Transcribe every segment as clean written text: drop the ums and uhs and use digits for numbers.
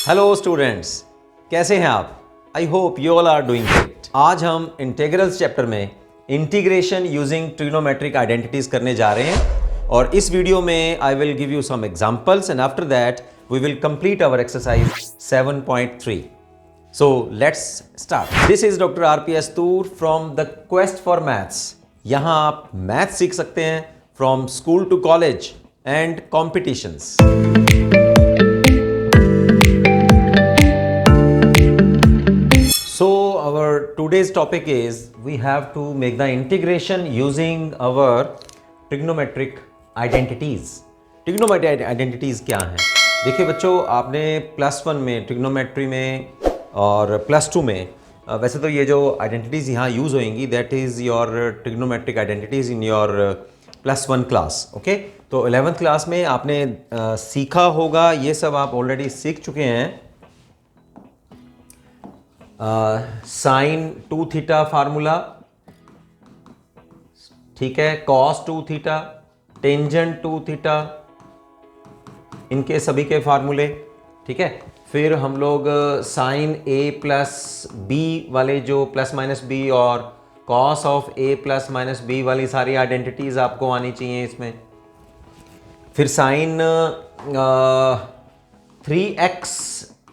Hello students, कैसे हैं आप? I hope you all are doing great. आज हम इंटीग्रल्स चैप्टर में इंटीग्रेशन यूजिंग ट्रिग्नोमेट्रिक आइडेंटिटीज करने जा रहे हैं और इस वीडियो में I will give you some examples and after that we will complete our exercise 7.3। So let's start. This is doctor RP Astur from the quest for maths. यहाँ आप maths सीख सकते हैं from school to college and competitions. So our today's topic is we have to make the integration using our trigonometric identities. Trigonometric identities क्या हैं? देखिए बच्चों, आपने +1 में ट्रिग्नोमेट्री में और +2 में वैसे तो ये जो आइडेंटिटीज़ यहाँ यूज़ होंगी that is your trigonometric identities in your +1 class. Okay, तो 11th क्लास में आपने सीखा होगा, ये सब आप ऑलरेडी सीख चुके हैं। साइन 2 थीटा फार्मूला, ठीक है, कॉस 2 थीटा, टेंजेंट 2 थीटा, इनके सभी के फार्मूले, ठीक है। फिर हम लोग साइन a प्लस बी वाले जो प्लस माइनस बी और cos of a plus minus B वाली सारी आइडेंटिटीज आपको आनी चाहिए इसमें। फिर साइन 3x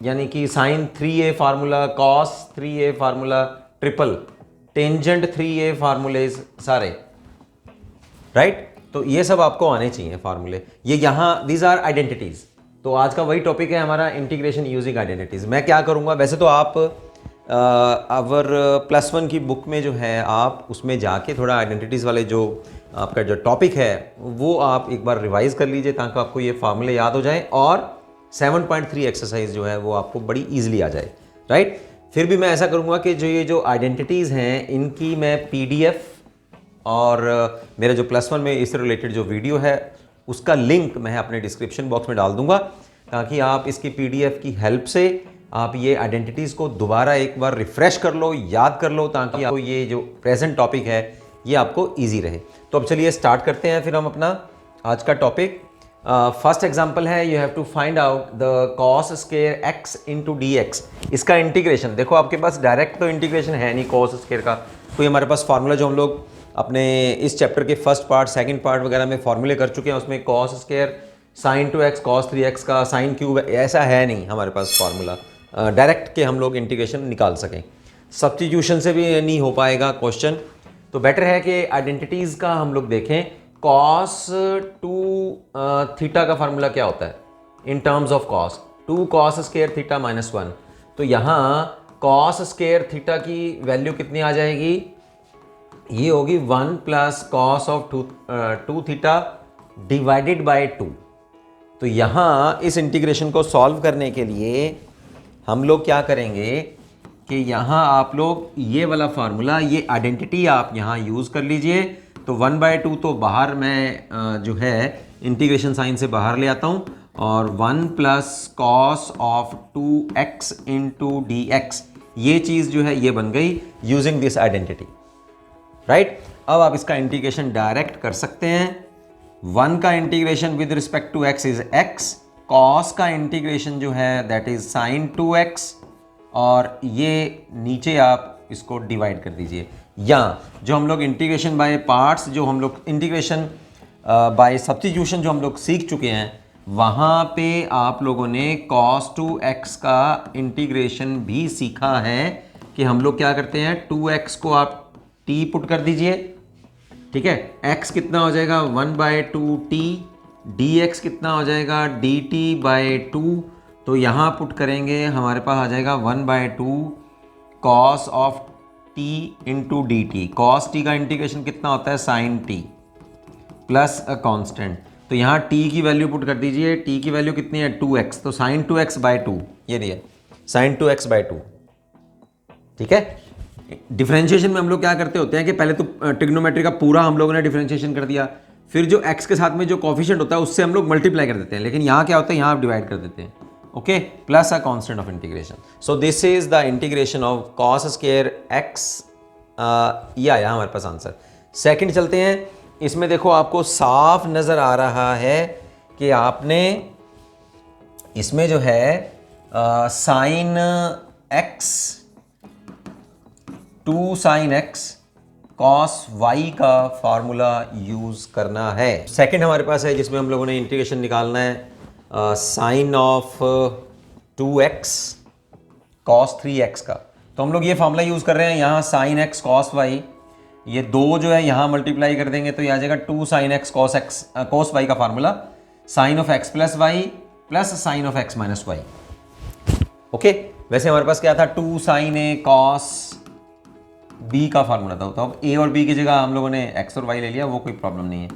यानी कि sine 3a formula, cos 3a formula, triple, tangent 3a formulas सारे, राइट। तो ये सब आपको आने चाहिए फार्मूले। ये यहाँ दीज आर आइडेंटिटीज। तो आज का वही टॉपिक है हमारा, इंटीग्रेशन यूजिंग आइडेंटिटीज। मैं क्या करूँगा, वैसे तो आप आवर +1 की बुक में जो है आप उसमें जाके थोड़ा आइडेंटिटीज़ वाले जो आपका जो टॉपिक है वो आप एक बार रिवाइज कर लीजिए ताकि आपको ये फार्मूले याद हो जाए और 7.3 एक्सरसाइज जो है वो आपको बड़ी इजीली आ जाए, राइट। फिर भी मैं ऐसा करूँगा कि जो ये जो आइडेंटिटीज़ हैं इनकी मैं PDF और मेरा जो +1 में इससे रिलेटेड जो वीडियो है उसका लिंक मैं अपने डिस्क्रिप्शन बॉक्स में डाल दूंगा ताकि आप इसकी PDF की हेल्प से आप ये आइडेंटिटीज़ को दोबारा एक बार रिफ़्रेश कर लो, याद कर लो, ताकि आपको ये जो प्रेजेंट टॉपिक है ये आपको ईजी रहे। तो अब चलिए स्टार्ट करते हैं फिर हम अपना आज का टॉपिक। फर्स्ट एग्जाम्पल है, you have to find out the cos square x into d x. इसका इंटीग्रेशन देखो, आपके पास डायरेक्ट तो इंटीग्रेशन है नहीं कॉस स्क्वायर का, तो ये हमारे पास फार्मूला जो हम लोग अपने इस चैप्टर के फर्स्ट पार्ट सेकंड पार्ट वगैरह में फॉर्मूले कर चुके हैं, उसमें cos square sine 2x cos 3x का साइन क्यूब, ऐसा है नहीं हमारे पास फार्मूला डायरेक्ट के हम लोग इंटीग्रेशन निकाल सकें। सब्स्टिट्यूशन से भी नहीं हो पाएगा क्वेश्चन, तो बेटर है कि आइडेंटिटीज़ का हम लोग देखें। कॉस 2 थीटा का फार्मूला क्या होता है in terms of cos? 2 cos square theta -1। तो यहाँ कॉस स्क्वायर थीटा की वैल्यू कितनी आ जाएगी? ये होगी 1 plus cos of 2 theta divided by 2। तो यहाँ इस इंटीग्रेशन को सॉल्व करने के लिए हम लोग क्या करेंगे कि यहाँ आप लोग ये वाला फार्मूला, ये आइडेंटिटी आप यहाँ यूज़ कर लीजिए। तो 1/2 तो बाहर मैं जो है इंटीग्रेशन साइन से बाहर ले आता हूँ और 1 plus cos of 2x into d x, ये चीज़ जो है ये बन गई यूजिंग दिस आइडेंटिटी, राइट। अब आप इसका इंटीग्रेशन डायरेक्ट कर सकते हैं। 1 का integration with respect to x is x, cos का इंटीग्रेशन जो है दैट इज साइन 2x, और ये नीचे आप इसको डिवाइड कर दीजिए। या जो हम लोग इंटीग्रेशन बाय पार्ट्स, जो हम लोग इंटीग्रेशन बाय सब्स्टिट्यूशन जो हम लोग सीख चुके हैं, वहाँ पे आप लोगों ने cos 2x का इंटीग्रेशन भी सीखा है कि हम लोग क्या करते हैं, 2x को आप t पुट कर दीजिए, ठीक है। x कितना हो जाएगा 1/2t, dx कितना हो जाएगा dt/2। तो यहाँ पुट करेंगे हमारे पास आ जाएगा 1/2 cos of t into d t. Cos t का इंटीग्रेशन कितना होता है sine t plus a constant. तो यहाँ t की वैल्यू पुट कर दीजिए, t की वैल्यू कितनी है 2x, तो साइन 2x/2 ये दिया, साइन 2x/2, ठीक है। डिफरेंशिएशन में हम लोग क्या करते होते हैं कि पहले तो ट्रिग्नोमेट्री का पूरा हम लोगों ने डिफरेंशिएशन कर दिया, फिर जो x के साथ में जो कोफिशिएंट होता है उससे हम लोग मल्टीप्लाई कर देते हैं, लेकिन यहाँ क्या होता है, यहाँ आप डिवाइड कर देते हैं, okay, plus a constant of integration. So this is the integration of cos square x। ये आया हमारे पास आंसर। सेकंड चलते हैं, इसमें देखो आपको साफ नज़र आ रहा है कि आपने इसमें जो है sine x 2 sine x cos y का फॉर्मूला यूज करना है। सेकंड हमारे पास है जिसमें हम लोगों ने इंटीग्रेशन निकालना है sine of 2x cos 3x का। तो हम लोग ये फॉर्मूला यूज कर रहे हैं यहाँ साइन एक्स कॉस वाई, ये दो जो है यहाँ मल्टीप्लाई कर देंगे तो ये आ जाएगा 2 साइन एक्स कॉस वाई का formula sine of x plus y plus sine of x minus y. Okay, वैसे हमारे पास क्या था 2 साइन ए कॉस बी का फार्मूला था। तो अब ए और बी की जगह हम लोगों ने एक्स और वाई ले लिया, वो कोई प्रॉब्लम नहीं है।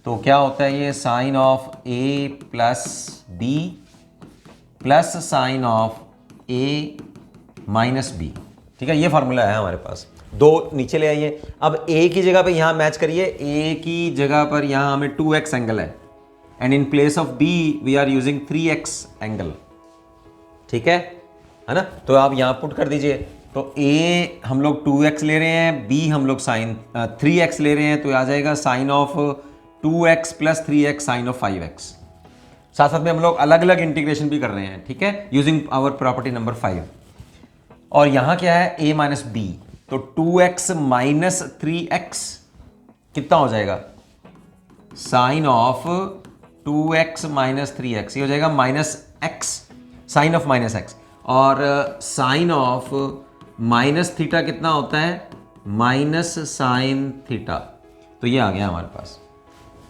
तो क्या होता है ये sine of A plus B plus sine of A minus B, ठीक है, ये फार्मूला है हमारे पास। दो नीचे ले आइए, अब ए की जगह पे यहाँ मैच करिए, ए की जगह पर यहाँ हमें 2x एंगल है and in place of B we are using 3x angle, ठीक है ना। तो आप यहाँ पुट कर दीजिए, तो a हम लोग 2x ले रहे हैं, b हम लोग साइन 3x ले रहे हैं, तो आ जाएगा sine of 2x plus 3x sine of 5x। साथ साथ में हम लोग अलग अलग इंटीग्रेशन भी कर रहे हैं, ठीक है, यूजिंग आवर प्रॉपर्टी नंबर 5। और यहाँ क्या है a माइनस बी, तो 2x माइनस 3x कितना हो जाएगा sine of 2x minus 3x, ये हो जाएगा minus x sine of minus x। और साइन ऑफ माइनस थीटा कितना होता है माइनस साइन थीटा, तो ये आ गया हमारे पास,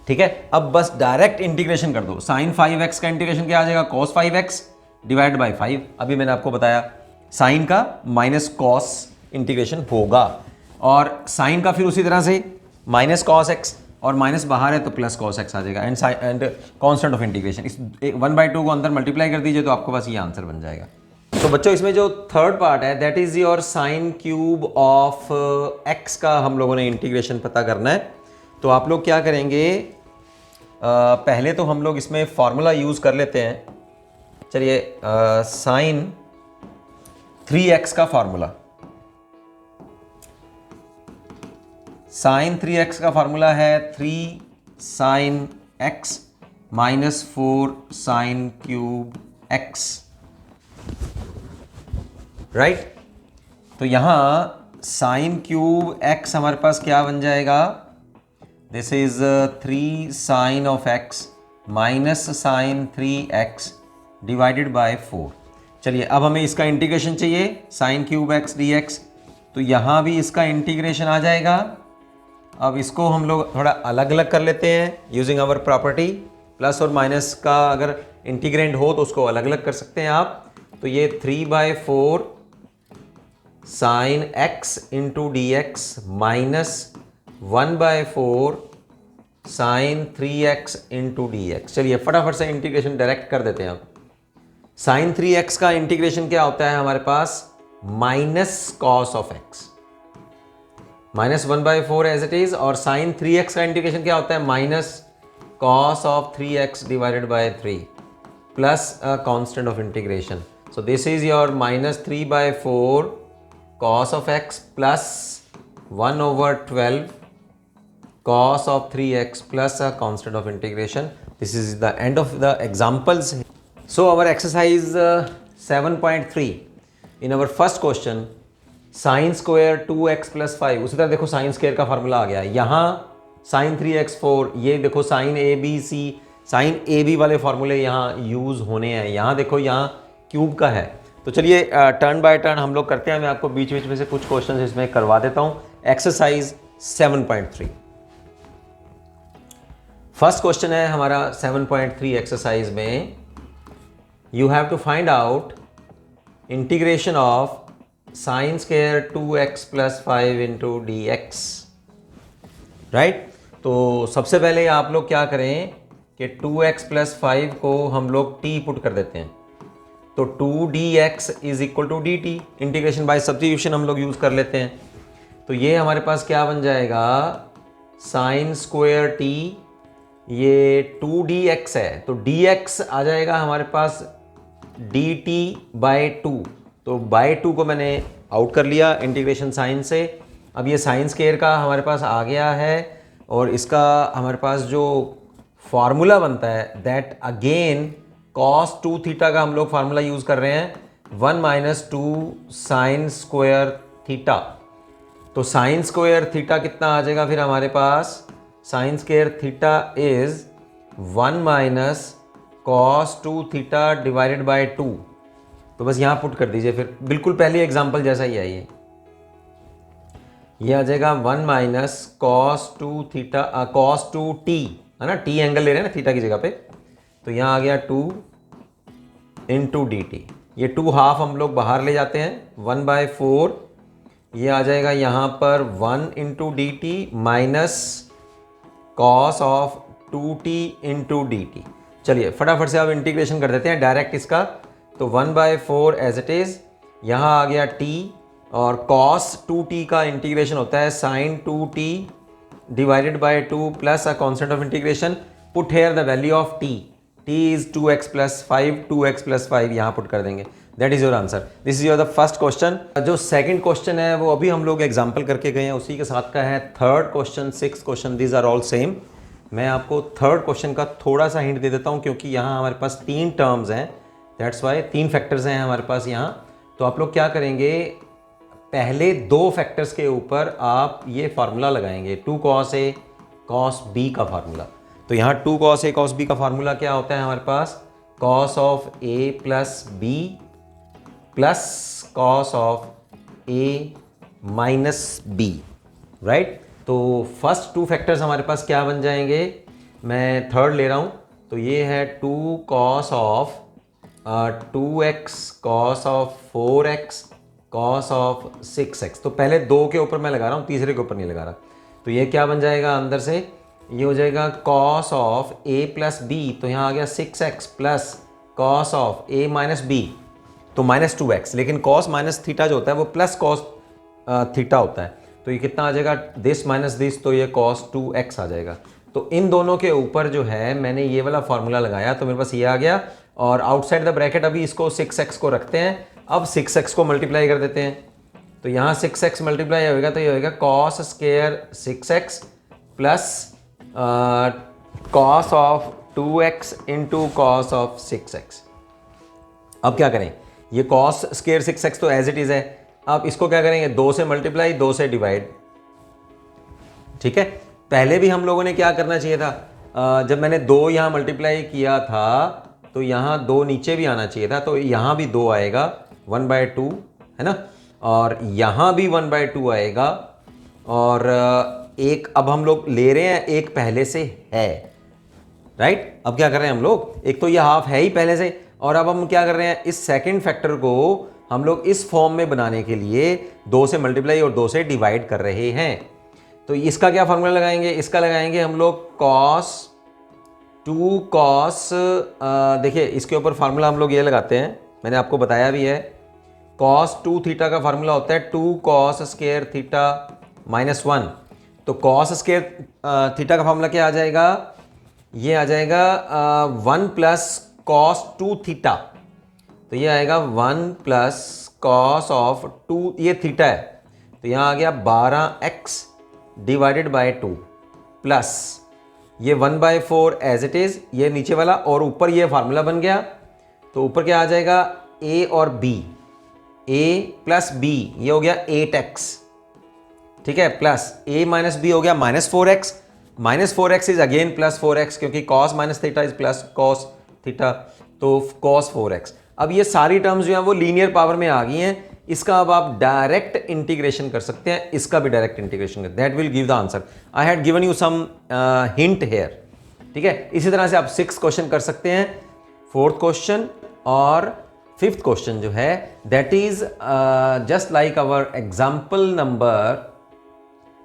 ठीक है। अब बस डायरेक्ट इंटीग्रेशन कर दो, साइन 5x का इंटीग्रेशन क्या आ जाएगा कॉस 5x डिवाइड बाई 5। अभी मैंने आपको बताया साइन का माइनस कॉस इंटीग्रेशन होगा, और साइन का फिर उसी तरह से माइनस कॉस x, और माइनस बाहर है तो प्लस कॉस x आ जाएगा एंड कांस्टेंट ऑफ इंटीग्रेशन। इस 1/2 को अंदर मल्टीप्लाई कर दीजिए तो आपके पास ये आंसर बन जाएगा। तो बच्चों इसमें जो थर्ड पार्ट है that is your sine cube of x का हम लोगों ने इंटीग्रेशन पता करना है। तो आप लोग क्या करेंगे, पहले तो हम लोग इसमें फॉर्मूला यूज कर लेते हैं। चलिए साइन 3x का फॉर्मूला, साइन 3x का फॉर्मूला है 3 sine x minus 4 sine cube x, right. तो यहां साइन क्यूब x हमारे पास क्या बन जाएगा, this is 3 sine of x minus sine 3x divided by 4। चलिए अब हमें इसका इंटीग्रेशन चाहिए साइन क्यूब x dx, तो यहां भी इसका इंटीग्रेशन आ जाएगा। अब इसको हम लोग थोड़ा अलग अलग कर लेते हैं यूजिंग आवर प्रॉपर्टी, प्लस और माइनस का अगर इंटीग्रेंड हो तो उसको अलग अलग कर सकते हैं आप। तो ये 3/4 sine x into d x minus 1/4 sine 3x into d x. चलिए फटाफट से इंटीग्रेशन डायरेक्ट कर देते हैं। अब साइन 3x का इंटीग्रेशन क्या होता है हमारे पास minus cos of x, minus 1/4 as it is, और साइन 3x का इंटीग्रेशन क्या होता है minus cos of 3x divided by 3 plus a constant of integration. So this is your minus 3/4 cos of x plus 1/12 cos of 3x plus a constant of integration. This is the end of the examples. So our exercise 7.3 in our first question sin square 2x plus 5, उसी तरह देखो sine square का formula आ गया है। यहाँ sine 3x4, ये देखो sine A B C, sine A B वाले फार्मूले यहाँ यूज होने हैं। यहाँ देखो यहाँ क्यूब का है। तो चलिए टर्न बाय टर्न हम लोग करते हैं। मैं आपको बीच बीच में से कुछ क्वेश्चन इसमें करवा देता हूं। एक्सरसाइज 7.3 फर्स्ट क्वेश्चन है हमारा 7.3 एक्सरसाइज में, you have to find out integration of sine square 2x plus 5 into d x, right. तो सबसे पहले आप लोग क्या करें कि 2x प्लस 5 को हम लोग t पुट कर देते हैं, तो 2dx is equal to dt, integration by substitution हम लोग यूज कर लेते हैं। तो ये हमारे पास क्या बन जाएगा साइन स्क्वायर t, ये 2dx है तो dx आ जाएगा हमारे पास dt बाय 2, तो बाय 2 को मैंने आउट कर लिया इंटीग्रेशन साइन से। अब ये साइन स्क्वायर का हमारे पास आ गया है, और इसका हमारे पास जो फॉर्मूला बनता है दैट अगेन कॉस 2 थीटा का हम लोग फार्मूला यूज कर रहे हैं 1 माइनस 2 साइन स्क्वायर थीटा। तो साइन स्क्वायर थीटा कितना आ जाएगा फिर हमारे पास, sine square theta is 1 minus cos 2 theta divided by 2। तो बस यहां पुट कर दीजिए, फिर बिल्कुल पहले एग्जांपल जैसा ही है ये आ जाएगा 1 minus cos 2 theta, cos 2 T है ना, टी एंगल ले रहे हैं ना थीटा की जगह पे, तो यहाँ आ गया 2 इंटू डी टी। ये 2 हाफ हम लोग बाहर ले जाते हैं, 1/4 ये आ जाएगा यहाँ पर 1 into d T minus cos of 2t into d T. चलिए फटाफट से अब इंटीग्रेशन कर देते हैं डायरेक्ट इसका। तो 1/4 एज इट इज, यहाँ आ गया t और cos 2t का इंटीग्रेशन होता है sin 2t divided by 2 plus a constant of integration, put here the value of t is 2x plus 5, 2x plus 5 यहाँ पुट कर देंगे। That is your answer. This is your the first question. जो second question है वो अभी हम लोग example करके गए हैं, उसी के साथ का है third question, six question, these are all same. मैं आपको थर्ड क्वेश्चन का थोड़ा सा हिंट दे देता हूँ क्योंकि यहाँ हमारे पास 3 टर्म्स हैं, दैट्स वाई 3 फैक्टर्स हैं हमारे पास यहाँ। तो आप लोग क्या करेंगे, पहले 2 फैक्टर्स के ऊपर आप ये फार्मूला लगाएंगे, 2 cos a cos b का फार्मूला। तो यहाँ 2 cos a cos b का फार्मूला क्या होता है हमारे पास, cos of a plus b plus cos of a minus b, right. तो फर्स्ट 2 फैक्टर्स हमारे पास क्या बन जाएंगे, मैं थर्ड ले रहा हूँ, तो ये है 2 cos of 2x cos of 4x cos of 6x। तो पहले 2 के ऊपर मैं लगा रहा हूँ, तीसरे के ऊपर नहीं लगा रहा। तो ये क्या बन जाएगा अंदर से, ये हो जाएगा cos of a plus b, तो यहाँ आ गया 6x plus cos of a minus b, तो माइनस 2x, लेकिन cos माइनस थीटा जो होता है वो प्लस cos थीटा होता है। तो ये कितना आ जाएगा, दिस माइनस दिस, तो ये cos 2x आ जाएगा। तो इन दोनों के ऊपर जो है मैंने ये वाला फार्मूला लगाया, तो मेरे पास ये आ गया। और आउटसाइड द ब्रैकेट अभी इसको 6x को रखते हैं, अब 6x को मल्टीप्लाई कर देते हैं। तो यहाँ 6x मल्टीप्लाई होगा तो ये होगा cos square 6x plus cos of 2x into cos of 6x। अब क्या करें, ये cos स्क्वायर 6x तो एज इट इज है, अब इसको क्या करेंगे, 2 से मल्टीप्लाई, 2 से डिवाइड। ठीक है, पहले भी हम लोगों ने क्या करना चाहिए था, जब मैंने 2 यहाँ मल्टीप्लाई किया था तो यहाँ 2 नीचे भी आना चाहिए था, तो यहाँ भी 2 आएगा 1/2 है ना, और यहाँ भी 1/2 आएगा, और एक अब हम लोग ले रहे हैं, एक पहले से है, राइट। अब क्या कर रहे हैं हम लोग, एक तो ये हाफ है ही पहले से, और अब हम क्या कर रहे हैं, इस सेकंड फैक्टर को हम लोग इस फॉर्म में बनाने के लिए 2 से मल्टीप्लाई और 2 से डिवाइड कर रहे हैं। तो इसका क्या फार्मूला लगाएंगे, इसका लगाएंगे हम लोग cos 2 cos, देखिए इसके ऊपर फार्मूला हम लोग ये लगाते हैं, मैंने आपको बताया भी है, cos 2 थीटा का फार्मूला होता है 2 cos स्क्वायर थीटा माइनस 1। तो cos स्क्वायर थीटा का फार्मूला क्या आ जाएगा, ये आ जाएगा 1 प्लस cos 2 थीटा, तो ये आएगा 1 प्लस cos ऑफ 2, ये थीटा है, तो यहाँ आ गया 12x डिवाइडेड बाय 2 प्लस ये 1/4 एज इट इज, ये नीचे वाला, और ऊपर ये फार्मूला बन गया। तो ऊपर क्या आ जाएगा, a और b, a प्लस b, ये हो गया 8x, ठीक है, प्लस a माइनस b हो गया -4x, -4x is again plus 4x, क्योंकि cos minus theta is plus cos theta, तो cos 4x। अब ये सारी टर्म्स जो हैं वो लीनियर पावर में आ गई हैं, इसका अब आप डायरेक्ट इंटीग्रेशन कर सकते हैं, इसका भी डायरेक्ट इंटीग्रेशन कर, that will give the answer. I had given you some hint here, ठीक है। इसी तरह से आप 6 क्वेश्चन कर सकते हैं, 4th क्वेश्चन और 5th क्वेश्चन जो है that is just like our example number,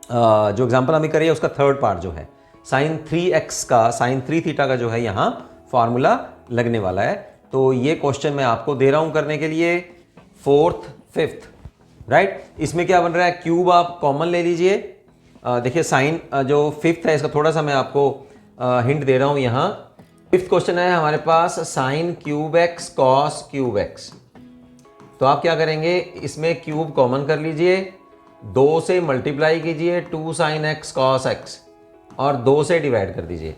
जो एग्जाम्पल हमें करिए उसका 3rd पार्ट जो है sin 3x का, sin 3 थीटा का जो है यहाँ फार्मूला लगने वाला है। तो ये क्वेश्चन मैं आपको दे रहा हूँ करने के लिए, 4th 5th, राइट। इसमें क्या बन रहा है, क्यूब आप कॉमन ले लीजिए। देखिए साइन जो 5th है इसका थोड़ा सा मैं आपको हिंट दे रहा हूँ यहाँ। 5th क्वेश्चन है हमारे पास sin cube x cos cube x। तो आप क्या करेंगे, इसमें क्यूब कॉमन कर लीजिए, 2 से मल्टीप्लाई कीजिए 2 sin x cos x, और 2 से डिवाइड कर दीजिए।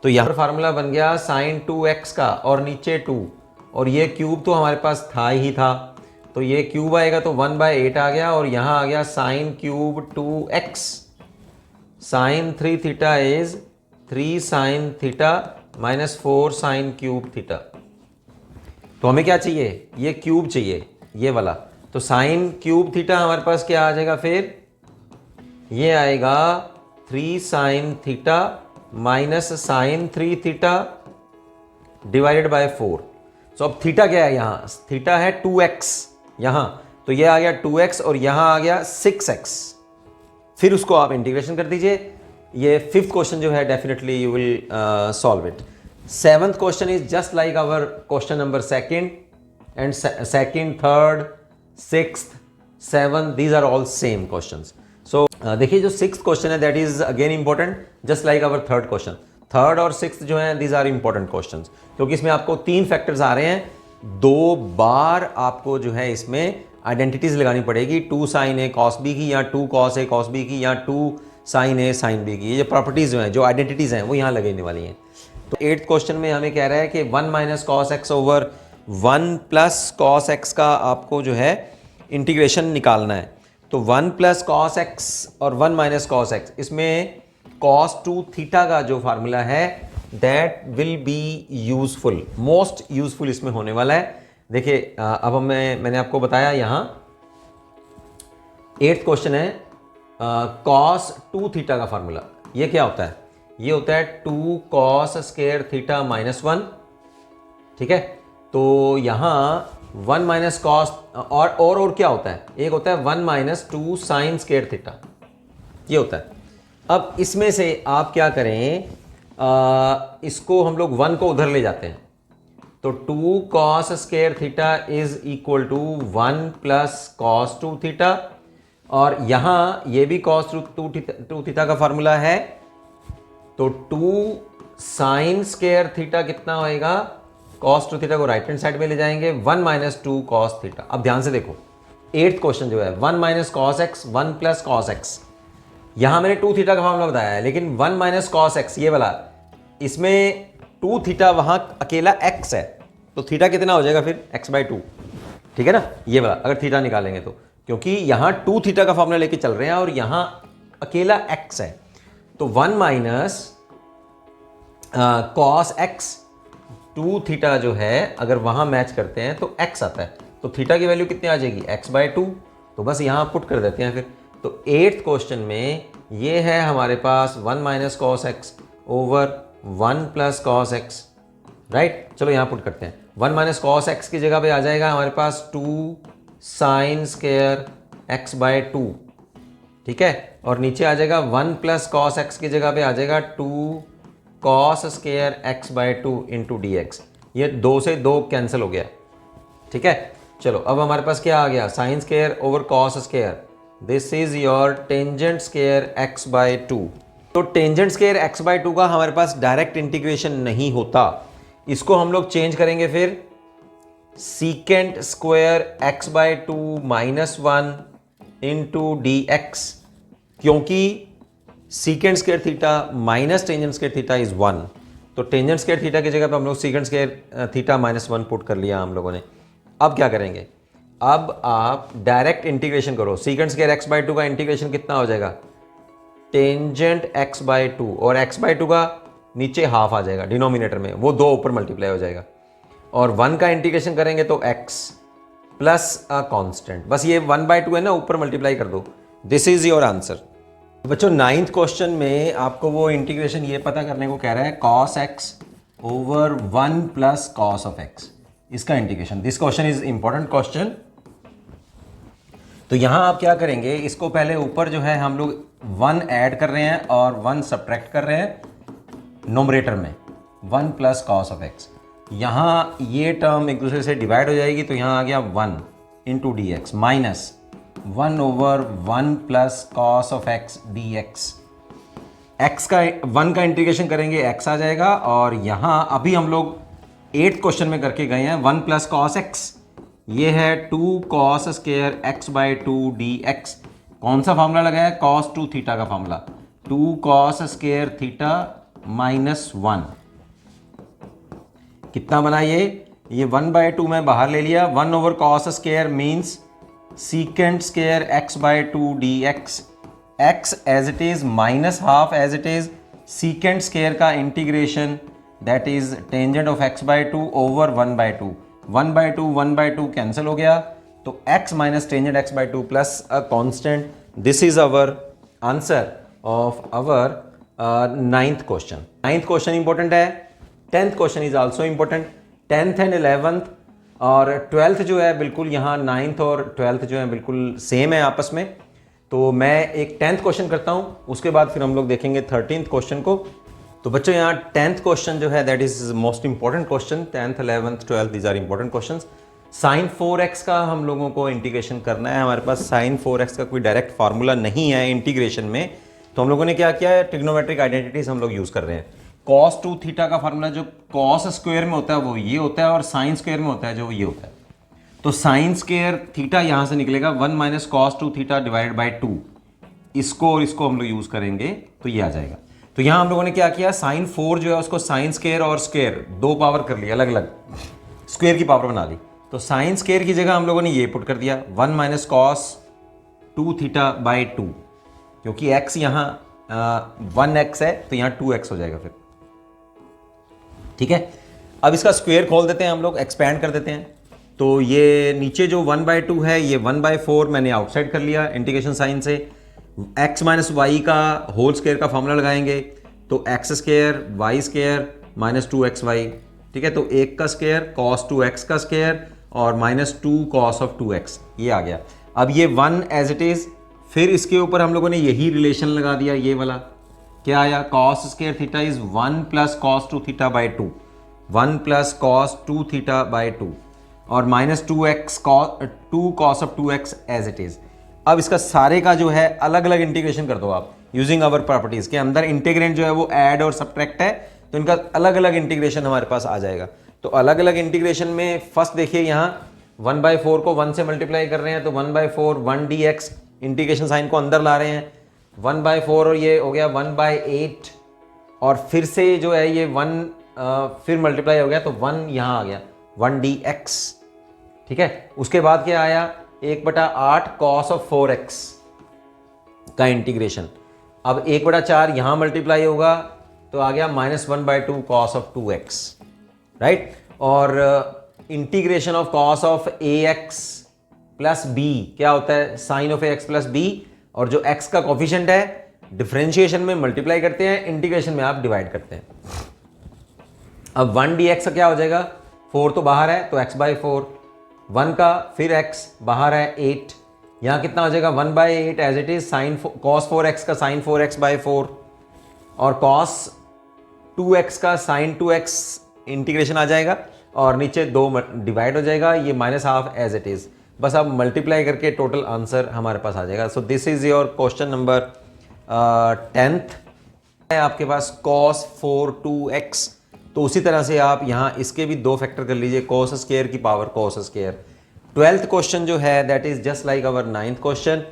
तो तो यहाँ पर फार्मूला बन गया साइन 2x का और नीचे 2, और ये क्यूब तो हमारे पास था ही था, तो ये क्यूब आएगा तो 1/8 आ गया, और यहाँ आ गया sine cube 2x। Sine 3 theta is 3 sine theta minus 4 sine cube theta. तो हमें क्या चाहिए, ये क्यूब चाहिए, ये वाला। तो साइन क्यूब थीटा हमारे पास क्या आ जाएगा फिर, ये आएगा 3 sine theta minus sine 3 theta divided by 4। So अब थीटा क्या है, यहाँ थीटा है 2x यहाँ, तो ये आ गया 2x और यहाँ आ गया 6x। फिर उसको आप इंटीग्रेशन कर दीजिए। ये 5th क्वेश्चन जो है definitely you will solve it. 7th question is just like our question number 2nd and 2nd, 3rd, 6th, 7th, these are all same questions. So देखिए जो 6th क्वेश्चन है that is again important just like our 3rd question. 3rd और 6th जो है these are important questions, क्योंकि इसमें आपको 3 factors आ रहे हैं। 2 बार आपको जो है इसमें आइडेंटिटीज लगानी पड़ेगी, 2 साइन ए कॉस बी की, या 2 कॉस ए कॉस बी की, या 2 साइन ए साइन बी की। ये प्रॉपर्टीज जो हैं, जो आइडेंटिटीज हैं, वो यहाँ लगने वाली हैं। तो 8th क्वेश्चन में हमें कह रहा है कि 1 minus cos x over 1 plus cos x का आपको जो है इंटीग्रेशन निकालना है। तो 1 प्लस कॉस एक्स और 1 माइनस कॉस एक्स, इसमें कॉस 2 थीटा का जो फार्मूला है that will be useful, most useful इसमें होने वाला है। देखिए अब मैंने आपको बताया यहाँ 8th क्वेश्चन है कॉस 2 थीटा का फार्मूला। ये क्या होता है, ये होता है 2 कॉस स्क्वायर थीटा माइनस 1। ठीक है, तो यहाँ 1 माइनस कॉस और क्या होता है, एक होता है 1 माइनस 2 साइन स्क्वायर थीटा, ये होता है। अब इसमें से आप क्या करें, इसको हम लोग 1 को उधर ले जाते हैं, तो 2 cos square theta is equal to 1 plus cos 2 theta, और यहाँ ये भी कॉस 2 थीटा का फार्मूला है। तो 2 साइन स्क्वायर थीटा कितना होएगा, कॉस 2 थीटा को राइट हैंड साइड में ले जाएंगे, 1 माइनस 2 कॉस थीटा। अब ध्यान से देखो 8th क्वेश्चन जो है 1 minus cos x 1 plus cos x, यहां मैंने 2 थीटा का फार्मूला बताया है, लेकिन 1 माइनस कॉस एक्स ये वाला, इसमें 2 थीटा वहां अकेला x है, तो थीटा कितना हो जाएगा फिर x/2। ठीक है ना, ये वाला अगर थीटा निकालेंगे तो, क्योंकि यहां 2 थीटा का फार्मूला लेके चल रहे हैं और यहां अकेला x है, तो 1 माइनस कॉस एक्स 2 थीटा जो है अगर वहां मैच करते हैं तो x आता है, तो थीटा की वैल्यू कितनी आ जाएगी x/2। तो बस यहां पुट कर देते हैं फिर। तो 8th क्वेश्चन में ये है हमारे पास 1 minus cos x over 1 plus cos x, right. चलो यहां पुट करते हैं, 1 माइनस कॉस एक्स की जगह पे आ जाएगा हमारे पास 2 साइन स्क्वायर x/2। ठीक है, और नीचे आ जाएगा 1 प्लस कॉस एक्स की जगह पे आ जाएगा 2 cos square x/2 into d x. ये 2 से 2 कैंसिल हो गया। ठीक है, चलो अब हमारे पास क्या आ गया, sine square over cos square, this is your tangent square x/2। तो टेंजेंट स्क्वायर x/2 का हमारे पास डायरेक्ट इंटीग्रेशन नहीं होता, इसको हम लोग चेंज करेंगे फिर secant square x/2 minus 1 into d x, क्योंकि secant square theta minus tangent square theta is 1, तो टेंजेंट स्क्वायर थीटा की जगह पे हम लोग secant square theta minus 1 put कर लिया हम लोगों ने। अब क्या करेंगे, अब आप डायरेक्ट इंटीग्रेशन करो, सीकेंट स्क्वायर x/2 का इंटीग्रेशन कितना हो जाएगा, टेंजेंट x/2, और x/2 का नीचे हाफ आ जाएगा डिनोमिनेटर में, वो 2 ऊपर मल्टीप्लाई हो जाएगा, और 1 का इंटीग्रेशन करेंगे तो x प्लस अ कांस्टेंट, बस ये 1/2 है ना, ऊपर मल्टीप्लाई कर दो। This is your answer. बच्चों 9th क्वेश्चन में आपको वो इंटीग्रेशन ये पता करने को कह रहा है cos x over 1 plus cos of x, इसका integration. This question is important question. तो यहां आप क्या करेंगे, इसको पहले ऊपर जो है हम लोग 1 ऐड कर रहे हैं और 1 सब्ट्रैक्ट कर रहे हैं नोमरेटर में, 1 प्लस कॉस ऑफ x। यहाँ ये टर्म एक दूसरे से डिवाइड हो जाएगी, तो यहाँ आ गया 1 into d x minus 1 over 1 plus cos of x D x. X का 1 का इंटीग्रेशन करेंगे x आ जाएगा, और यहाँ अभी हम लोग 8th क्वेश्चन में करके गए हैं 1 प्लस कॉस एक्स, ये है 2 cos square x/2 D x. कौन सा फार्मूला लगाया है, cos 2 थीटा का formula, 2 cos square theta minus 1। कितना बना ये 1/2 मैं बाहर ले लिया, 1/cos square means secant square x/2 dx, x as it is minus half as it is secant square का integration that is tangent of x/2 over 1/2, 1/2 cancel हो गया, तो x minus tangent x/2 plus a constant. This is our answer of our 9th question. 9th question important है, 10th question is also important. 10th and 11th और 12th जो है बिल्कुल यहाँ 9th और 12th जो है बिल्कुल सेम है आपस में. तो मैं एक 10th क्वेश्चन करता हूँ, उसके बाद फिर हम लोग देखेंगे 13th क्वेश्चन को. तो बच्चों यहाँ 10th क्वेश्चन जो है that is most important question. 10th 11th 12th these are important question. Sine 4x का हम लोगों को इंटीग्रेशन करना है. हमारे पास साइन 4x का कोई डायरेक्ट फार्मूला नहीं है इंटीग्रेशन में, तो हम लोगों ने क्या किया है, ट्रिग्नोमेट्रिक आइडेंटिटीज हम लोग यूज कर रहे हैं. cos 2 थीटा का फार्मूला जो cos स्क्वायर में होता है वो ये होता है, और साइन स्क्वायर में होता है जो ये होता है. तो साइन स्क्वायर थीटा यहां से निकलेगा 1 minus cos 2 theta divided by 2. इसको और इसको हम लोग यूज करेंगे तो ये आ जाएगा. तो यहां हम लोगों ने क्या किया, साइन 4 जो है उसको साइन स्क्वायर और स्क्वायर दो पावर कर लिया, अलग अलग स्क्वायर की पावर बना ली. तो साइन स्क्वायर की जगह हम लोगों ने ये पुट कर दिया 1 माइनस cos 2 थीटा बाई 2, क्योंकि x यहाँ 1x है तो यहाँ 2x हो जाएगा फिर. ठीक है, अब इसका स्क्वायर खोल देते हैं हम लोग, एक्सपैंड कर देते हैं. तो ये नीचे जो 1/2 है ये 1/4 मैंने आउटसाइड कर लिया इंटीग्रेशन साइन से. x माइनस वाई का होल स्क्वायर का फॉर्मूला लगाएंगे तो x square y square minus 2xy. ठीक है, तो एक का स्क्वायर cos 2x का स्क्वायर और माइनस 2 cos ऑफ 2x ये आ गया. अब ये 1 एज इट इज, फिर इसके ऊपर हम लोगों ने यही रिलेशन लगा दिया, ये वाला क्या आया, cos square theta is 1 plus cos 2 theta by 2, 1 plus cos 2 theta by 2 और minus 2x 2 cos of 2x as it is. अब इसका सारे का जो है अलग अलग इंटीग्रेशन कर दो आप यूजिंग अवर प्रॉपर्टीज के अंदर. इंटीग्रेंट जो है वो ऐड और सब्ट्रैक्ट है, तो इनका अलग अलग इंटीग्रेशन हमारे पास आ जाएगा. तो अलग अलग इंटीग्रेशन में फर्स्ट देखिए यहाँ 1/4 को 1 से मल्टीप्लाई कर रहे हैं तो 1/4 1 dx, इंटीग्रेशन साइन को अंदर ला रहे हैं 1/4 और ये हो गया 1/8 और फिर से जो है ये 1 फिर मल्टीप्लाई हो गया तो 1 यहाँ आ गया 1 dx. ठीक है, उसके बाद क्या आया 1/8 cos ऑफ 4x का इंटीग्रेशन. अब 1/4 यहाँ मल्टीप्लाई होगा तो आ गया -1/2 cos ऑफ 2x, राइट. और integration of cos of ax plus b क्या होता है, sine of ax plus b, और जो x का कोफिशिएंट है डिफरेंशिएशन में मल्टीप्लाई करते हैं, इंटीग्रेशन में आप डिवाइड करते हैं. अब 1 dx का क्या हो जाएगा, 4 तो बाहर है तो x/4, 1 का फिर x बाहर है 8, यहाँ कितना हो जाएगा 1/8 as it is sine cos 4x का साइन 4x/4 और cos 2x का साइन 2x इंटीग्रेशन आ जाएगा और नीचे 2 डिवाइड हो जाएगा, ये -1/2 एज इट इज. बस अब मल्टीप्लाई करके टोटल आंसर हमारे पास आ जाएगा. सो this is your question number 10th है आपके पास cos 4 2x. तो उसी तरह से आप यहाँ इसके भी 2 फैक्टर कर लीजिए, cos स्क्वायर की power cos square. 12th question जो है that is just like our 9th question.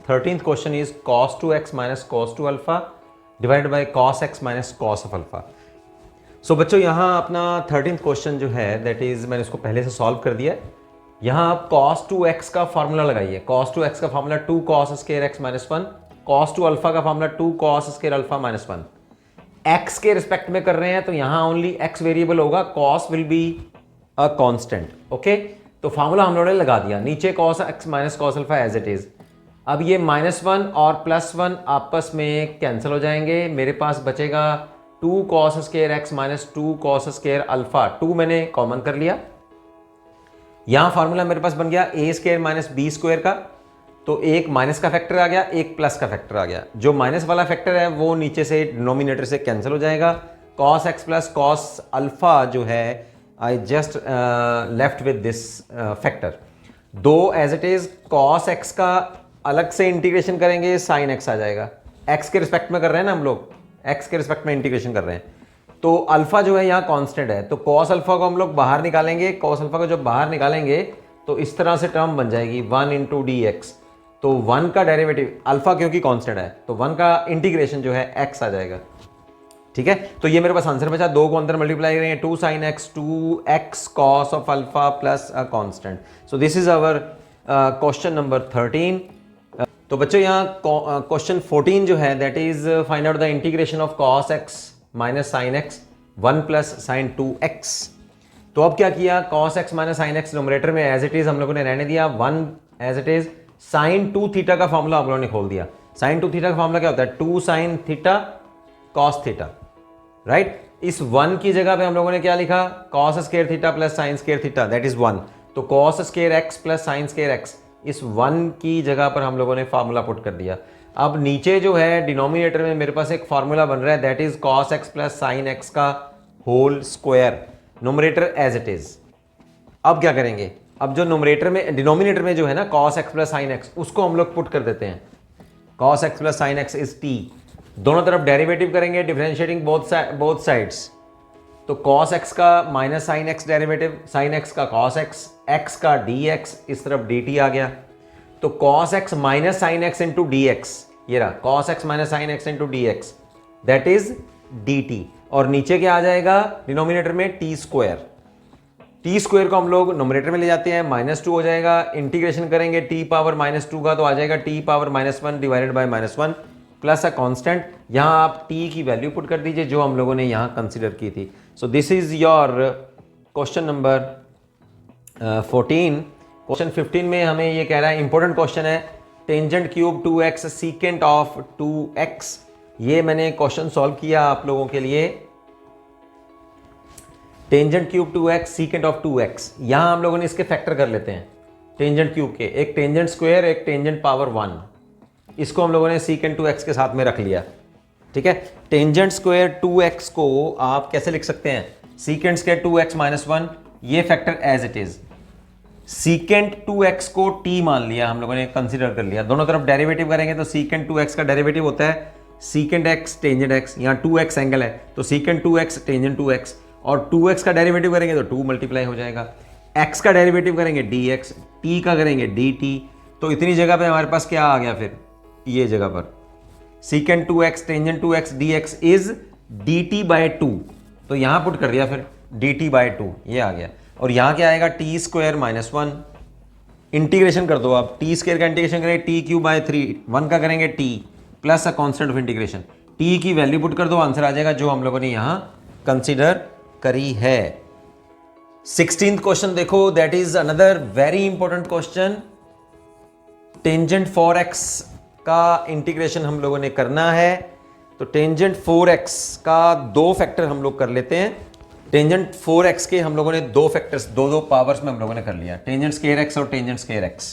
13th question is cos 2x minus cos 2 alpha divided by cos x minus cos of alpha. So बच्चों यहाँ अपना 13th question जो है that is मैंने इसको पहले से सॉल्व कर दिया. यहाँ आप cos 2x का फार्मूला लगाइए. cos 2x का formula 2 cos square x minus 1, cos 2 अल्फा का formula 2 cos square alpha minus 1. x के रिस्पेक्ट में कर रहे हैं तो यहाँ ओनली x वेरिएबल होगा, cos will be a constant. Okay, तो फार्मूला हम लोगों ने लगा दिया, नीचे cos x minus cos alpha as it is. अब ये -1 और +1 आपस में कैंसिल हो जाएंगे, मेरे पास बचेगा 2 cos square x minus 2 cos square alpha. 2 मैंने कॉमन कर लिया, यहाँ फार्मूला मेरे पास बन गया a square minus b square का. तो एक माइनस का फैक्टर आ गया, एक प्लस का फैक्टर आ गया. जो माइनस वाला फैक्टर है वो नीचे से डिनोमिनेटर से कैंसिल हो जाएगा. cos x plus cos alpha जो है I just left with this factor. 2 as it is cos x का अलग से इंटीग्रेशन करेंगे, sin x आ जाएगा. x के रिस्पेक्ट में कर रहे हैं ना हम लोग, x के रिस्पेक्ट में इंटीग्रेशन कर रहे हैं. तो अल्फा जो है यहाँ कांस्टेंट है, तो cos अल्फा को हम लोग बाहर निकालेंगे. cos अल्फा को जब बाहर निकालेंगे तो इस तरह से टर्म बन जाएगी 1 इंटू dx. तो 1 का डेरिवेटिव अल्फा क्योंकि कांस्टेंट है तो 1 का इंटीग्रेशन जो है x आ जाएगा. ठीक है, तो ये मेरे पास आंसर बचा, 2 को अंदर मल्टीप्लाई करेंगे, 2 sin x 2x cos of alpha plus a constant. So this is our question number 13। तो बच्चों यहाँ क्वेश्चन 14 जो है that is find out the integration of cos x minus sine x 1 plus sine 2x। तो अब क्या किया, cos x minus sine x numerator में एज इट इज हम लोगों ने रहने दिया, 1 as it is, sine 2 theta का फॉर्मूला आप लोगों ने खोल दिया। साइन 2 थीटा का फॉर्मूला क्या होता है, 2 sine theta cos theta, right. इस 1 की जगह पे हम लोगों ने क्या लिखा, cos square theta plus sign square theta that is 1। तो cos square x plus sine square x, इस 1 की जगह पर हम लोगों ने फार्मूला पुट कर दिया। अब नीचे जो है डिनोमिनेटर में मेरे पास एक फार्मूला बन रहा है that is cos x plus sine x का whole square, numerator as it is. अब क्या करेंगे, अब जो नोमरेटर में डिनोमिनेटर में जो है ना cos x plus sine x, उसको हम लोग पुट कर देते हैं, cos x plus sine x is t। दोनों तरफ डेरिवेटिव करेंगे, डिफरेंशिएटिंग बोथ साइड्स। तो cos x का minus sine x derivative, sine x का cos x, x का dx, इस तरफ dt आ गया। तो cos x minus sine x into d x, ये रहा cos x minus sine x into d x that is dt। और नीचे क्या आ जाएगा डिनोमिनेटर में, टी स्क्वायर। टी स्क्वायर को हम लोग नोमिनेटर में ले जाते हैं, -2 हो जाएगा, इंटीग्रेशन करेंगे टी पावर -2 का तो आ जाएगा T power -1 divided by -1 plus a constant. यहाँ आप टी की वैल्यू पुट कर दीजिए जो हम लोगों ने यहाँ कंसीडर की थी। सो this is your question number 14। Question 15 में हमें ये कह रहा है, इंपॉर्टेंट क्वेश्चन है, tangent cube 2x secant of 2x। ये मैंने क्वेश्चन सॉल्व किया आप लोगों के लिए, tangent cube 2x secant of 2x। यहां हम लोगों ने इसके फैक्टर कर लेते हैं टेंजेंट क्यूब के, एक टेंजेंट स्क्वायर एक टेंजेंट पावर 1, इसको हम लोगों ने सीकेंट 2x के साथ में रख लिया। ठीक है, टेंजेंट स्क्वायर 2x को आप कैसे लिख सकते हैं, सीकेंट स्क्वायर 2x माइनस 1, ये factor as it is. Secant 2x को t मान लिया हम लोगों ने, कंसीडर कर लिया। दोनों तरफ डेरिवेटिव करेंगे तो सीकेंट 2x का डेरिवेटिव होता है सीकेंट x टेंजेंट x, यहाँ 2x एंगल है तो सीकेंट 2x टेंजेंट 2x, और 2x का डेरिवेटिव करेंगे तो 2 मल्टीप्लाई हो जाएगा। x का डेरिवेटिव करेंगे dx, t का करेंगे dt। तो इतनी जगह पे हमारे पास क्या आ गया, फिर ये जगह पर secant 2x tangent 2x dx is dt by 2। तो यहां पुट कर दिया फिर dt बाय 2, ये आ गया। और यहां क्या आएगा, टी स्क्वायर माइनस 1, इंटीग्रेशन कर दो आप, टी स्क्वायर का इंटीग्रेशन करेंगे टी क्यूब बाय 3, 1 का करेंगे t plus a constant of integration, t की वैल्यू पुट कर दो, आंसर आ जाएगा जो हम लोगों ने यहां कंसीडर करी है। 16th क्वेश्चन देखो, that is another very important question. Tangent 4x का इंटीग्रेशन हम लोगों ने करना है, तो टेंजेंट 4x का 2 फैक्टर हम लोग कर लेते हैं। टेंजेंट 4x के हम लोगों ने 2 फैक्टर्स, दो पावर्स में हम लोगों ने कर लिया, टेंजेंट स्क्वायर x और टेंजेंट स्क्वायर x।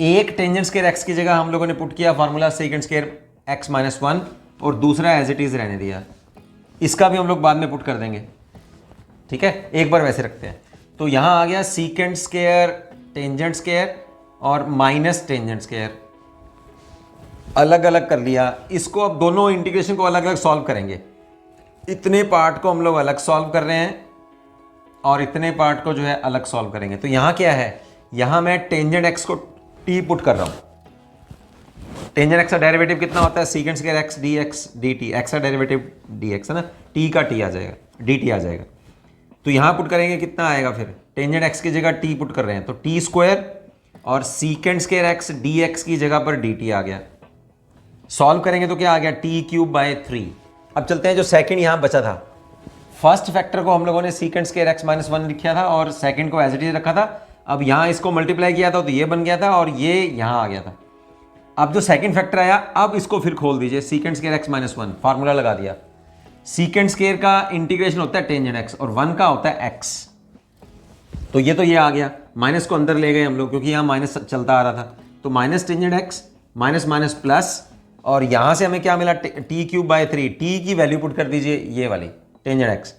एक टेंजेंट स्क्वायर x की जगह हम लोगों ने पुट किया formula second square x minus 1, और दूसरा एज इट इज रहने दिया। इसका भी हम लोग बाद में पुट कर देंगे, ठीक है, एक बार वैसे रखते हैं। तो यहां आ गया सीकेंट स्क्वायर टेंजेंट स्क्वायर और माइनस टेंजेंट स्क्वायर, अलग अलग कर लिया। इसको अब दोनों इंटीग्रेशन को अलग अलग सॉल्व करेंगे। इतने पार्ट को हम लोग अलग सॉल्व कर रहे हैं और इतने पार्ट को जो है अलग सॉल्व करेंगे। तो यहां क्या है, यहां मैं टेंजेंट x को t पुट कर रहा हूं। टेंजेंट x का डेरिवेटिव कितना होता है, secant square x dx dt, x का डेरिवेटिव dx है ना, t का t आ जाएगा, dt आ जाएगा। तो यहां पुट करेंगे कितना आएगा, फिर टेंजेंट x की जगह t पुट कर रहे हैं तो t स्क्वायर, और सीकेंट स्क्वायर x dx की जगह पर dt आ गया। सॉल्व करेंगे तो क्या आ गया, t क्यूब बाय 3। अब चलते हैं जो सेकंड यहां बचा था, फर्स्ट फैक्टर को हम लोगों ने सीकेंट स्क्वायर x माइनस 1 लिखा था और सेकंड को एज इट इज रखा था। अब यहां इसको मल्टीप्लाई किया था तो ये बन गया था और ये यहां आ गया था। अब जो सेकंड फैक्टर आया, अब इसको फिर खोल दीजिए, secant square x minus 1, formula लगा दिया। सीकेंट स्क्वायर का इंटीग्रेशन होता है टेंजेंट x और 1 का होता है x। तो ये आ गया, माइनस को अंदर ले गए हम लोग क्योंकि यहाँ माइनस चलता आ रहा था। तो minus tangent x minus minus plus, और यहां से हमें क्या मिला, टी क्यूब बाय 3, टी की वैल्यू पुट कर दीजिए ये वाली टेंजेंट x।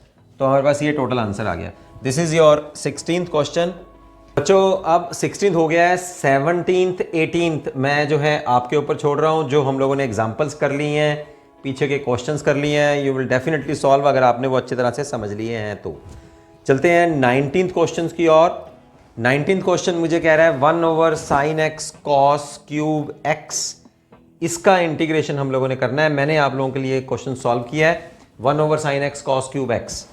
तो हमारे पास ये टोटल आंसर आ गया। This is your 16th question. बच्चों अब 16th हो गया है, 17th 18th मैं जो है आपके ऊपर छोड़ रहा हूं। जो हम लोगों ने एग्जाम्पल्स कर ली हैं, पीछे के क्वेश्चंस कर लिए हैं, यू विल डेफिनेटली सॉल्व अगर आपने वो अच्छी तरह से समझ लिए हैं तो। चलते हैं 19th क्वेश्चन की ओर। 19th क्वेश्चन मुझे कह रहा है 1/sin x cos cube x, इसका इंटीग्रेशन हम लोगों ने करना है। मैंने आप लोगों के लिए क्वेश्चन सॉल्व किया है। 1 over sign x cos cube x.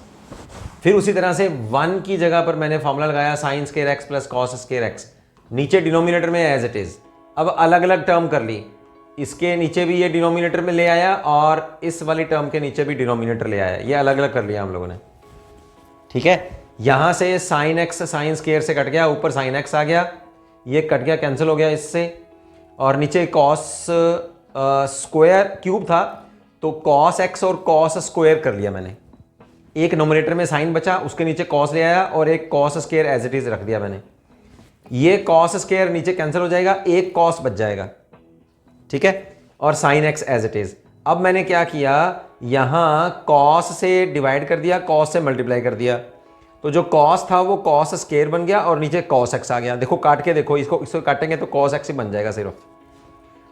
फिर उसी तरह से 1 की जगह पर मैंने फॉर्मूला लगाया sine square x plus cos square x, नीचे डिनोमिनेटर में एज इट इज। अब अलग अलग टर्म कर ली, इसके नीचे भी ये डिनोमिनेटर में ले आया और इस वाली टर्म के नीचे भी डिनोमिनेटर ले आया, ये अलग अलग कर लिया हम लोगों ने। ठीक है, यहां से साइन एक्स साइन स्केयर से कट गया, ऊपर साइन एक्स आ गया, ये कट गया, कैंसिल हो गया इससे, और नीचे कॉस स्क्वायर क्यूब था तो कॉस एक्स और कॉस स्क्वायर कर लिया मैंने। एक नोमिनेटर में साइन बचा, उसके नीचे कॉस ले आया और एक cos square as it is रख दिया मैंने। ये कॉस स्क्वायर नीचे कैंसिल हो जाएगा, एक कॉस बच जाएगा। ठीक है, और sine x as it is. अब मैंने क्या किया, यहां कॉस से डिवाइड कर दिया, कॉस से मल्टीप्लाई कर दिया, तो जो कॉस था वो कॉस स्क्वायर बन गया और नीचे कॉस एक्स आ गया। देखो काट के देखो, इसको काटेंगे तो कॉस एक्स ही बन जाएगा सिर्फ।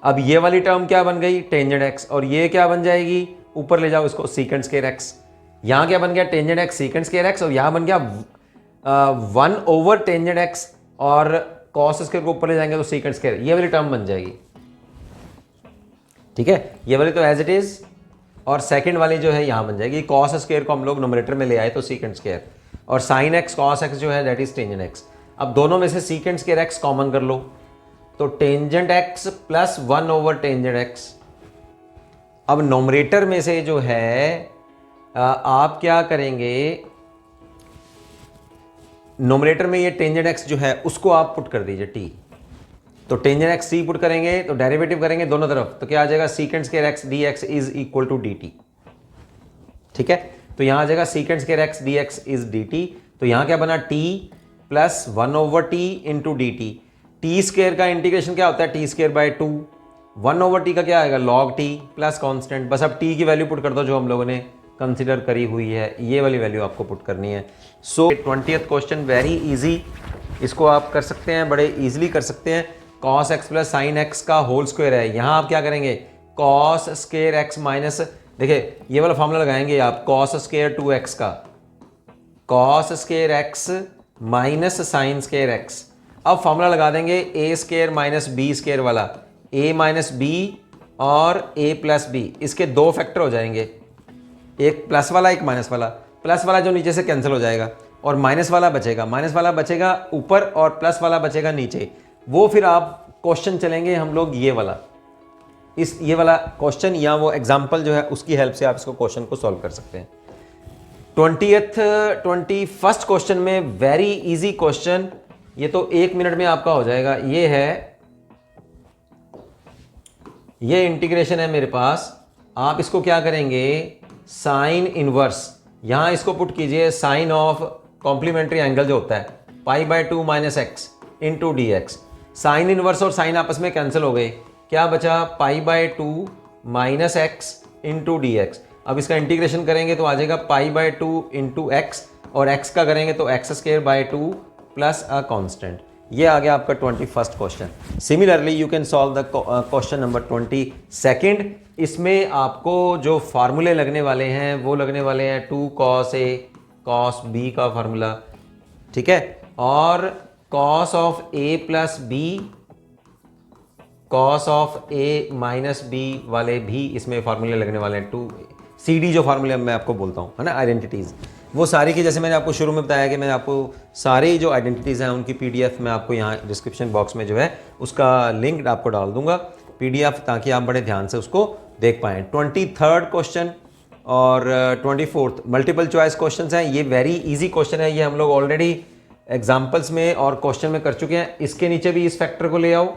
अब ये वाली टर्म क्या बन गई, टेंजेंट एक्स, और ये क्या बन जाएगी, ऊपर ले जाओ इसको, सीकेंट स्क्वायर एक्स। यहां क्या बन गया, tangent x secant square x, और यहां बन गया 1 ओवर टेंजेंट एक्स, और कॉस स्क्वायर को ऊपर ले जाएंगे तो सीकेंट स्क्वायर, ये वाली टर्म बन जाएगी। ठीक है, ये वाली तो एज इट इज, और सेकंड वाली जो है यहां बन जाएगी, कॉस स्क्वायर को हम लोग नोमिनेटर में ले आए तो सीकेंट स्क्वायर, और साइन एक्स कॉस एक्स जो है दैट इज टेंजेंट एक्स। अब दोनों में से सीकेंट स्क्वायर एक्स कॉमन कर लो, तो tangent x plus 1 over tangent x. अब नोमिनेटर में से जो है आप क्या करेंगे, नोमिनेटर में ये टेंजेंट एक्स जो है उसको आप पुट कर दीजिए टी, तो टेंजेंट एक्स सी पुट करेंगे तो डेरिवेटिव करेंगे दोनों तरफ, तो क्या आ जाएगा, secant square x d x is equal to d t. ठीक है, तो यहां आ जाएगा secant square x d x is d t, तो यहां क्या बना, t plus 1 over t into d t. T square का इंटीग्रेशन क्या होता है, t square by 2, 1 over t का क्या आएगा, लॉग टी प्लस कॉन्स्टेंट। बस अब टी की वैल्यू पुट कर दो जो हम लोगों ने कंसिडर करी हुई है, ये वाली वैल्यू आपको पुट करनी है। सो 20th क्वेश्चन वेरी इजी, इसको आप कर सकते हैं, बड़े इजीली कर सकते हैं। Cos x plus sine x का होल स्क्वायर है, यहां आप क्या करेंगे, कॉस स्क्वायर एक्स माइनस, देखिए ये वाला फॉर्मूला लगाएंगे आप, कॉस स्क्वायर 2x का, cos square x minus sine square x. अब फॉर्मूला लगा देंगे ए स्क्वायर माइनस बी स्क्वायर वाला, ए माइनस बी और ए प्लस बी, इसके दो फैक्टर हो जाएंगे, एक प्लस वाला एक माइनस वाला, प्लस वाला जो नीचे से कैंसिल हो जाएगा और माइनस वाला बचेगा, माइनस वाला बचेगा ऊपर और प्लस वाला बचेगा नीचे। वो फिर आप क्वेश्चन चलेंगे हम लोग ये वाला, इस ये वाला क्वेश्चन या वो एग्जाम्पल जो है उसकी हेल्प से आप इसको क्वेश्चन को सॉल्व कर सकते हैं। 21st क्वेश्चन में वेरी इजी क्वेश्चन, ये तो 1 मिनट में आपका हो जाएगा। ये है, ये इंटीग्रेशन है मेरे पास, आप इसको क्या करेंगे, साइन इनवर्स, यहां इसको पुट कीजिए, साइन ऑफ कॉम्प्लीमेंट्री एंगल जो होता है π/2 minus x into d x. Sine inverse और साइन आपस में कैंसिल हो गए, क्या बचा, π/2 minus x into d x. अब इसका इंटीग्रेशन करेंगे तो आ जाएगा π/2 इंटू एक्स, और x का करेंगे तो x²/2 प्लस अ कॉन्स्टेंट। ये आ गया आपका 21st question. Similarly you can solve the question number 22। इसमें आपको जो फार्मूले लगने वाले हैं वो लगने वाले हैं 2 cos A cos B का फार्मूला, ठीक है, और cos of A plus B, cos of A minus B वाले भी इसमें फार्मूले लगने वाले हैं। 2 CD जो फार्मूले मैं आपको बोलता हूँ, है ना, आइडेंटिटीज़, वो सारी की, जैसे मैंने आपको शुरू में बताया कि मैं आपको सारी जो आइडेंटिटीज़ हैं उनकी PDF मैं आपको यहाँ डिस्क्रिप्शन बॉक्स में जो है उसका लिंक आपको डाल दूंगा PDF, ताकि आप बड़े ध्यान से उसको देख पाएँ। 23rd क्वेश्चन और 24th मल्टीपल चॉइस क्वेश्चन हैं। ये वेरी इजी क्वेश्चन है, ये हम लोग ऑलरेडी एग्जाम्पल्स में और क्वेश्चन में कर चुके हैं। इसके नीचे भी इस फैक्टर को ले आओ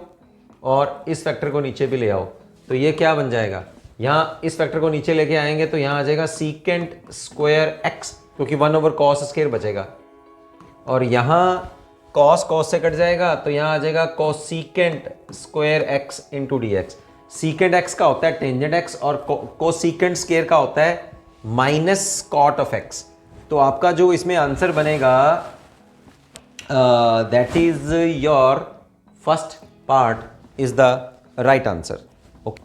और इस फैक्टर को नीचे भी ले आओ, तो ये क्या बन जाएगा, यहाँ इस फैक्टर को नीचे लेके आएंगे तो यहाँ आ जाएगा सीकेंट स्क्वायर एक्स, क्योंकि 1 ओवर कॉस स्क्वायर बचेगा, और यहाँ कॉस कॉस से कट जाएगा तो यहाँ आ जाएगा cosecant square x into d x. Secant x का होता है टेंजेंट एक्स और कोसीकेंट स्क्वायर का होता है माइनस कॉट ऑफ एक्स। तो आपका जो इसमें आंसर बनेगा that is your first part is the right answer. Okay,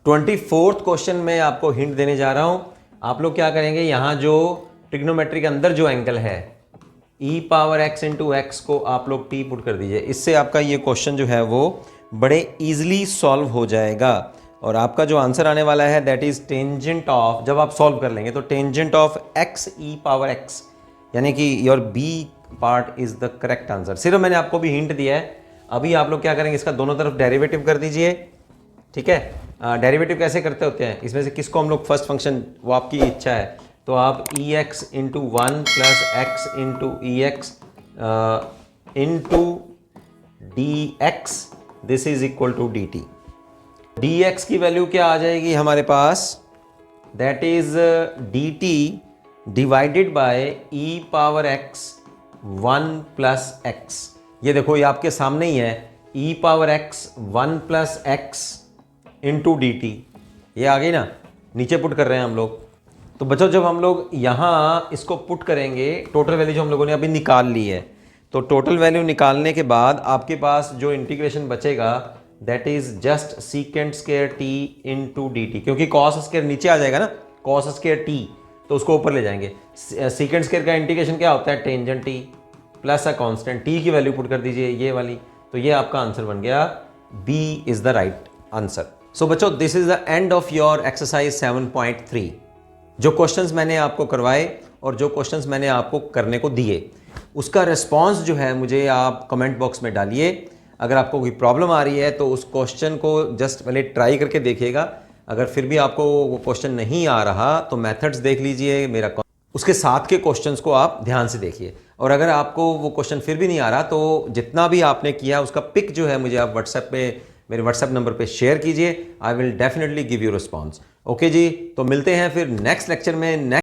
24th question में आपको हिंट देने जा रहा हूं। आप लोग क्या करेंगे, यहां जो ट्रिग्नोमेट्री के अंदर जो एंगल है e power x into x को आप लोग t पुट कर दीजिए। इससे आपका ये क्वेश्चन जो है वो बड़े इजीली सॉल्व हो जाएगा। और आपका जो आंसर आने वाला है दैट इज टेंजेंट ऑफ, जब आप सॉल्व कर लेंगे तो tangent of x e power x, यानी कि your B part is the correct answer. सिर्फ मैंने आपको भी हिंट दिया है। अभी आप लोग क्या करेंगे, इसका दोनों तरफ डेरिवेटिव कर दीजिए, ठीक है। डेरिवेटिव कैसे करते होते हैं, इसमें से किसको हम लोग फर्स्ट फंक्शन, वो आपकी इच्छा है, तो आप e x into one plus x into e x into d x, this is equal to d t. D x की वैल्यू क्या आ जाएगी हमारे पास, that is d t divided by e power x one plus x. ये देखो ये आपके सामने ही है, e power x one plus x into d t, ये आ गई ना, नीचे पुट कर रहे हैं हम लोग। तो बच्चों जब हम लोग यहाँ इसको पुट करेंगे, टोटल वैल्यू जो हम लोगों ने अभी निकाल ली है, तो टोटल वैल्यू निकालने के बाद आपके पास जो इंटीग्रेशन बचेगा that is just secant square T into d T, क्योंकि कॉस स्क्वायर नीचे आ जाएगा ना, कॉस स्क्वायर टी, तो उसको ऊपर ले जाएंगे। सीकेंट स्क्वायर का इंटीग्रेशन क्या होता है, tangent T plus a constant, T की वैल्यू पुट कर दीजिए ये वाली, तो ये आपका आंसर बन गया, B is the right answer. So बच्चों this is the end of your exercise 7.3। जो क्वेश्चंस मैंने आपको करवाए और जो क्वेश्चंस मैंने आपको करने को दिए, उसका रिस्पांस जो है मुझे आप कमेंट बॉक्स में डालिए। अगर आपको कोई प्रॉब्लम आ रही है तो उस क्वेश्चन को जस्ट पहले ट्राई करके देखिएगा। अगर फिर भी आपको वो क्वेश्चन नहीं आ रहा तो मेथड्स देख लीजिए मेरा, उसके साथ के क्वेश्चंस को आप ध्यान से देखिए। और अगर आपको वो क्वेश्चन फिर भी नहीं आ रहा तो जितना भी आपने किया उसका पिक जो है मुझे आप व्हाट्सएप पे, मेरे व्हाट्सएप नंबर पे शेयर कीजिए। I will definitely give you response. Okay ji, तो मिलते हैं फिर नेक्स्ट लेक्चर में।